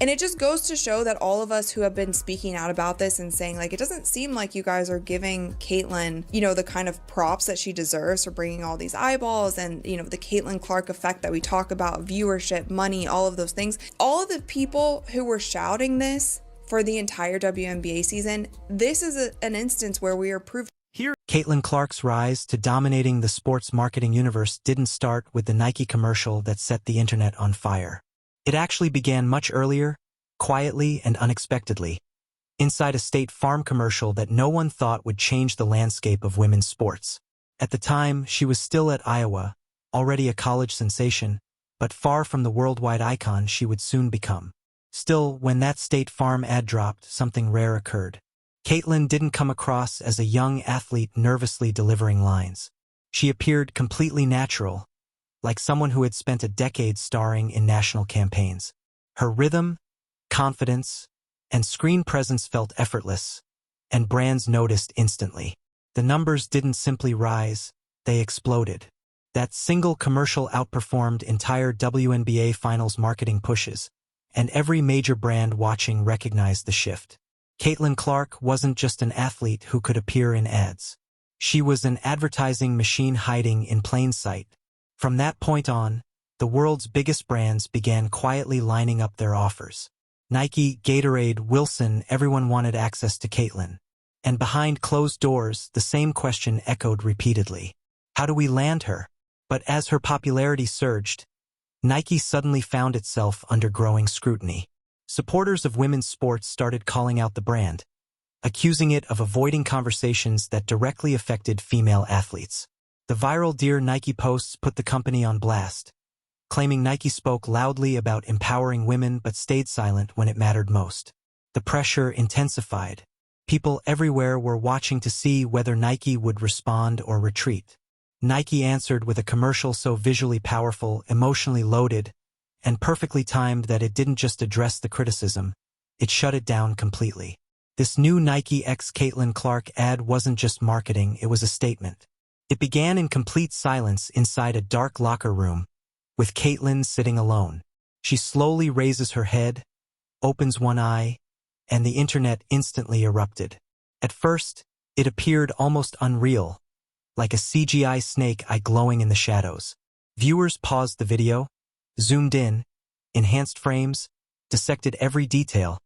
And it just goes to show that all of us who have been speaking out about this and saying, like, it doesn't seem like you guys are giving Caitlyn, the kind of props that she deserves for bringing all these eyeballs and, the Caitlyn Clark effect that we talk about, viewership, money, all of those things. All of the people who were shouting this for the entire WNBA season, this is an instance where we are proved. Here, Caitlyn Clark's rise to dominating the sports marketing universe didn't start with the Nike commercial that set the internet on fire. It actually began much earlier, quietly and unexpectedly, inside a State Farm commercial that no one thought would change the landscape of women's sports. At the time, she was still at Iowa, already a college sensation, but far from the worldwide icon she would soon become. Still, when that State Farm ad dropped, something rare occurred. Caitlyn didn't come across as a young athlete nervously delivering lines. She appeared completely natural, like someone who had spent a decade starring in national campaigns. Her rhythm, confidence, and screen presence felt effortless, and brands noticed instantly. The numbers didn't simply rise, they exploded. That single commercial outperformed entire WNBA Finals marketing pushes, and every major brand watching recognized the shift. Caitlyn Clark wasn't just an athlete who could appear in ads. She was an advertising machine hiding in plain sight. From that point on, the world's biggest brands began quietly lining up their offers. Nike, Gatorade, Wilson, everyone wanted access to Caitlyn. And behind closed doors, the same question echoed repeatedly. How do we land her? But as her popularity surged, Nike suddenly found itself under growing scrutiny. Supporters of women's sports started calling out the brand, accusing it of avoiding conversations that directly affected female athletes. The viral Dear Nike posts put the company on blast, claiming Nike spoke loudly about empowering women but stayed silent when it mattered most. The pressure intensified. People everywhere were watching to see whether Nike would respond or retreat. Nike answered with a commercial so visually powerful, emotionally loaded, and perfectly timed that it didn't just address the criticism, it shut it down completely. This new Nike x Caitlyn Clark ad wasn't just marketing, it was a statement. It began in complete silence inside a dark locker room, with Caitlyn sitting alone. She slowly raises her head, opens one eye, and the internet instantly erupted. At first, it appeared almost unreal, like a CGI snake eye glowing in the shadows. Viewers paused the video, zoomed in, enhanced frames, dissected every detail,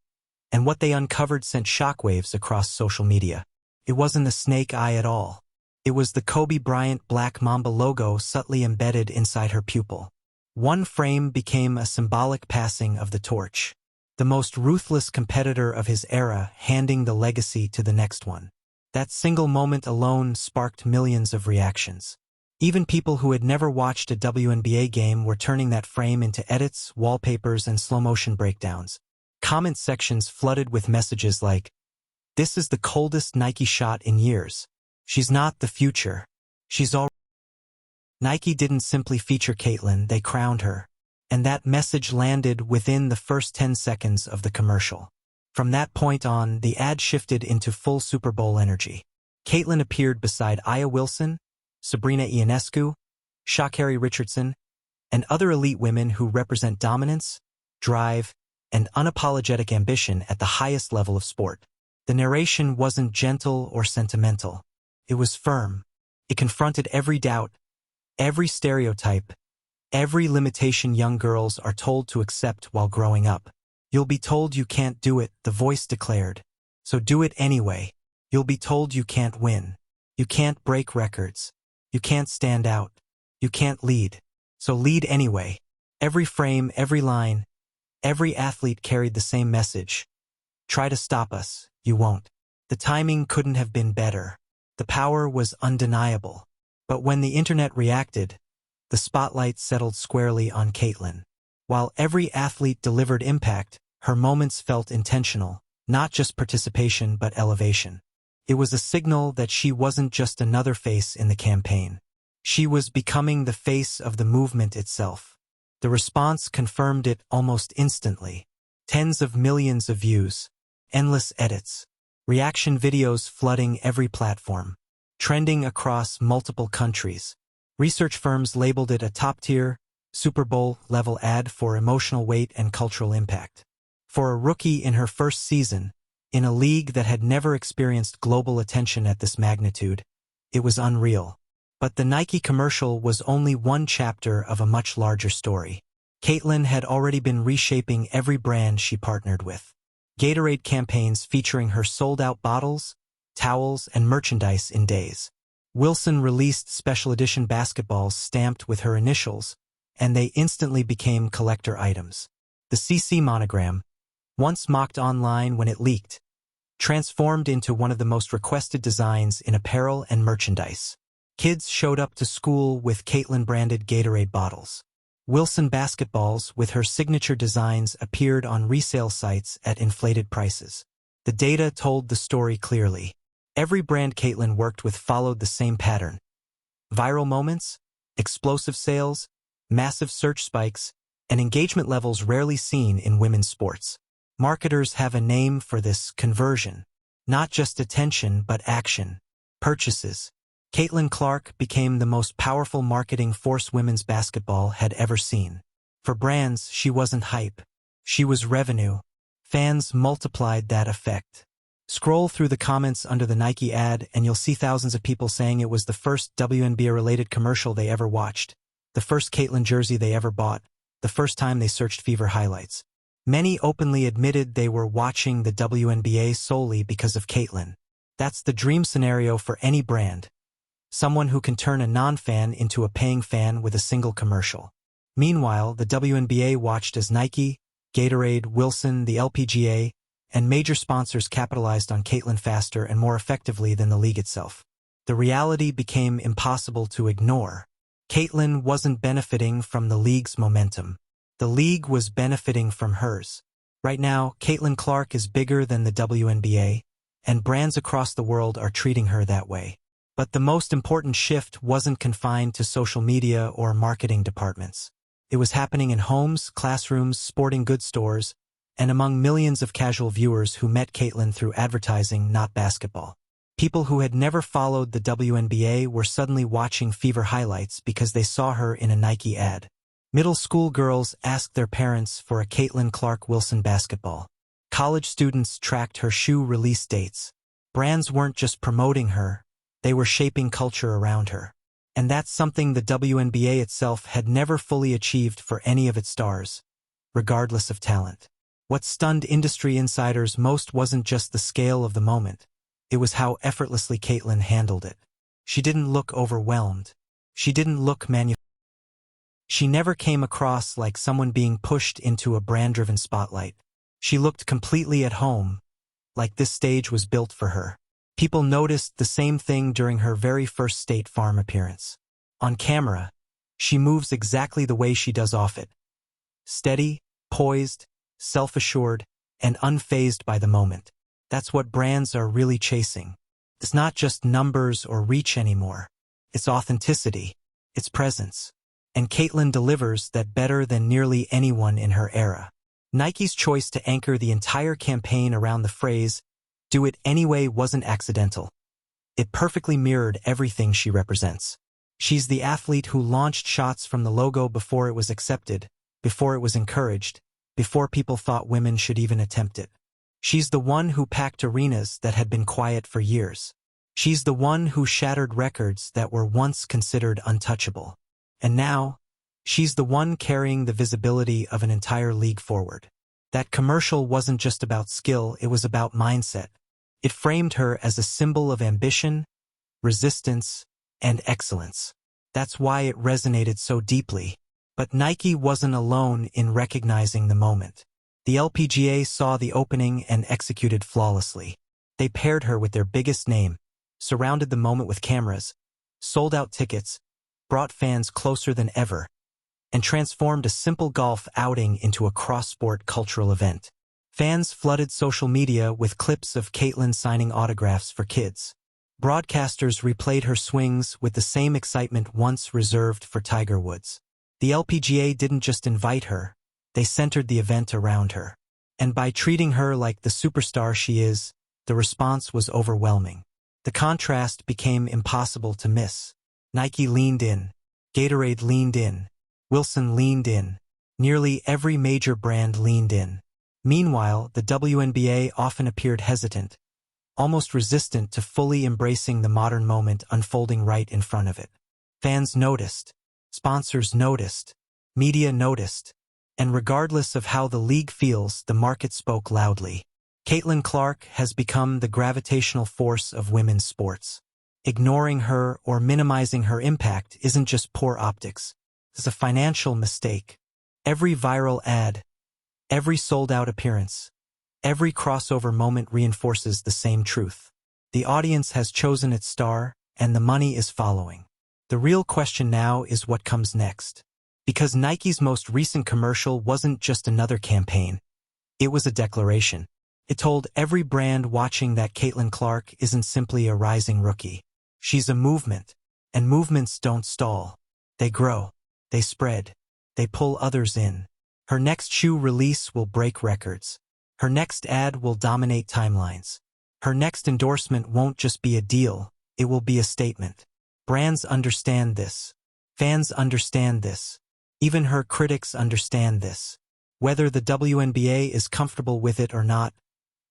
and what they uncovered sent shockwaves across social media. It wasn't a snake eye at all. It was the Kobe Bryant Black Mamba logo subtly embedded inside her pupil. One frame became a symbolic passing of the torch, the most ruthless competitor of his era handing the legacy to the next one. That single moment alone sparked millions of reactions. Even people who had never watched a WNBA game were turning that frame into edits, wallpapers, and slow-motion breakdowns. Comment sections flooded with messages like, "This is the coldest Nike shot in years. She's not the future. She's all." Nike didn't simply feature Caitlyn, they crowned her. And that message landed within the first 10 seconds of the commercial. From that point on, the ad shifted into full Super Bowl energy. Caitlyn appeared beside Aya Wilson, Sabrina Ionescu, Sha'Carri Richardson, and other elite women who represent dominance, drive, and unapologetic ambition at the highest level of sport. The narration wasn't gentle or sentimental. It was firm. It confronted every doubt, every stereotype, every limitation young girls are told to accept while growing up. "You'll be told you can't do it," the voice declared. "So do it anyway. You'll be told you can't win. You can't break records. You can't stand out. You can't lead. So lead anyway." Every frame, every line, every athlete carried the same message. Try to stop us, you won't. The timing couldn't have been better. The power was undeniable. But when the internet reacted, the spotlight settled squarely on Caitlyn. While every athlete delivered impact, her moments felt intentional, not just participation but elevation. It was a signal that she wasn't just another face in the campaign. She was becoming the face of the movement itself. The response confirmed it almost instantly. Tens of millions of views, endless edits, reaction videos flooding every platform, trending across multiple countries. Research firms labeled it a top-tier, Super Bowl-level ad for emotional weight and cultural impact. For a rookie in her first season, in a league that had never experienced global attention at this magnitude, it was unreal. But the Nike commercial was only one chapter of a much larger story. Caitlyn had already been reshaping every brand she partnered with. Gatorade campaigns featuring her sold-out bottles, towels, and merchandise in days. Wilson released special edition basketballs stamped with her initials, and they instantly became collector items. The CC monogram, once mocked online when it leaked, transformed into one of the most requested designs in apparel and merchandise. Kids showed up to school with Caitlyn-branded Gatorade bottles. Wilson basketballs with her signature designs appeared on resale sites at inflated prices. The data told the story clearly. Every brand Caitlyn worked with followed the same pattern. Viral moments, explosive sales, massive search spikes, and engagement levels rarely seen in women's sports. Marketers have a name for this: conversion. Not just attention, but action. Purchases. Caitlyn Clark became the most powerful marketing force women's basketball had ever seen. For brands, she wasn't hype. She was revenue. Fans multiplied that effect. Scroll through the comments under the Nike ad and you'll see thousands of people saying it was the first WNBA-related commercial they ever watched, the first Caitlyn jersey they ever bought, the first time they searched Fever highlights. Many openly admitted they were watching the WNBA solely because of Caitlyn. That's the dream scenario for any brand. Someone who can turn a non-fan into a paying fan with a single commercial. Meanwhile, the WNBA watched as Nike, Gatorade, Wilson, the LPGA, and major sponsors capitalized on Caitlyn faster and more effectively than the league itself. The reality became impossible to ignore. Caitlyn wasn't benefiting from the league's momentum. The league was benefiting from hers. Right now, Caitlyn Clark is bigger than the WNBA, and brands across the world are treating her that way. But the most important shift wasn't confined to social media or marketing departments. It was happening in homes, classrooms, sporting goods stores, and among millions of casual viewers who met Caitlyn through advertising, not basketball. People who had never followed the WNBA were suddenly watching Fever highlights because they saw her in a Nike ad. Middle school girls asked their parents for a Caitlyn Clark Wilson basketball. College students tracked her shoe release dates. Brands weren't just promoting her, they were shaping culture around her. And that's something the WNBA itself had never fully achieved for any of its stars, regardless of talent. What stunned industry insiders most wasn't just the scale of the moment, it was how effortlessly Caitlyn handled it. She didn't look overwhelmed. She didn't look manufactured. She never came across like someone being pushed into a brand-driven spotlight. She looked completely at home, like this stage was built for her. People noticed the same thing during her very first State Farm appearance. On camera, she moves exactly the way she does off it. Steady, poised, self-assured, and unfazed by the moment. That's what brands are really chasing. It's not just numbers or reach anymore. It's authenticity. It's presence. And Caitlyn delivers that better than nearly anyone in her era. Nike's choice to anchor the entire campaign around the phrase, "Do it anyway," wasn't accidental. It perfectly mirrored everything she represents. She's the athlete who launched shots from the logo before it was accepted, before it was encouraged, before people thought women should even attempt it. She's the one who packed arenas that had been quiet for years. She's the one who shattered records that were once considered untouchable. And now, she's the one carrying the visibility of an entire league forward. That commercial wasn't just about skill, it was about mindset. It framed her as a symbol of ambition, resistance, and excellence. That's why it resonated so deeply. But Nike wasn't alone in recognizing the moment. The LPGA saw the opening and executed flawlessly. They paired her with their biggest name, surrounded the moment with cameras, sold out tickets, brought fans closer than ever, and transformed a simple golf outing into a cross-sport cultural event. Fans flooded social media with clips of Caitlyn signing autographs for kids. Broadcasters replayed her swings with the same excitement once reserved for Tiger Woods. The LPGA didn't just invite her, they centered the event around her. And by treating her like the superstar she is, the response was overwhelming. The contrast became impossible to miss. Nike leaned in. Gatorade leaned in. Wilson leaned in. Nearly every major brand leaned in. Meanwhile, the WNBA often appeared hesitant, almost resistant to fully embracing the modern moment unfolding right in front of it. Fans noticed, sponsors noticed, media noticed, and regardless of how the league feels, the market spoke loudly. Caitlin Clark has become the gravitational force of women's sports. Ignoring her or minimizing her impact isn't just poor optics. It's a financial mistake. Every viral ad, every sold-out appearance, every crossover moment reinforces the same truth. The audience has chosen its star, and the money is following. The real question now is what comes next. Because Nike's most recent commercial wasn't just another campaign. It was a declaration. It told every brand watching that Caitlin Clark isn't simply a rising rookie. She's a movement, and movements don't stall. They grow, they spread, they pull others in. Her next shoe release will break records. Her next ad will dominate timelines. Her next endorsement won't just be a deal, it will be a statement. Brands understand this. Fans understand this. Even her critics understand this. Whether the WNBA is comfortable with it or not,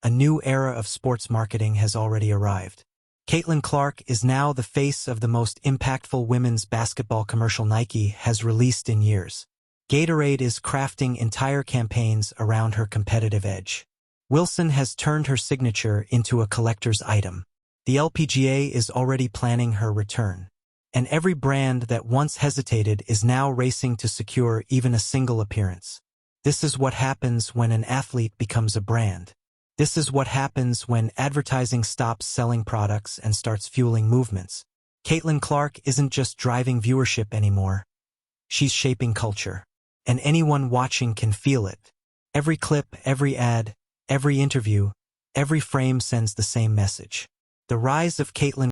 a new era of sports marketing has already arrived. Caitlin Clark is now the face of the most impactful women's basketball commercial Nike has released in years. Gatorade is crafting entire campaigns around her competitive edge. Wilson has turned her signature into a collector's item. The LPGA is already planning her return. And every brand that once hesitated is now racing to secure even a single appearance. This is what happens when an athlete becomes a brand. This is what happens when advertising stops selling products and starts fueling movements. Caitlin Clark isn't just driving viewership anymore. She's shaping culture. And anyone watching can feel it. Every clip, every ad, every interview, every frame sends the same message. The rise of Caitlin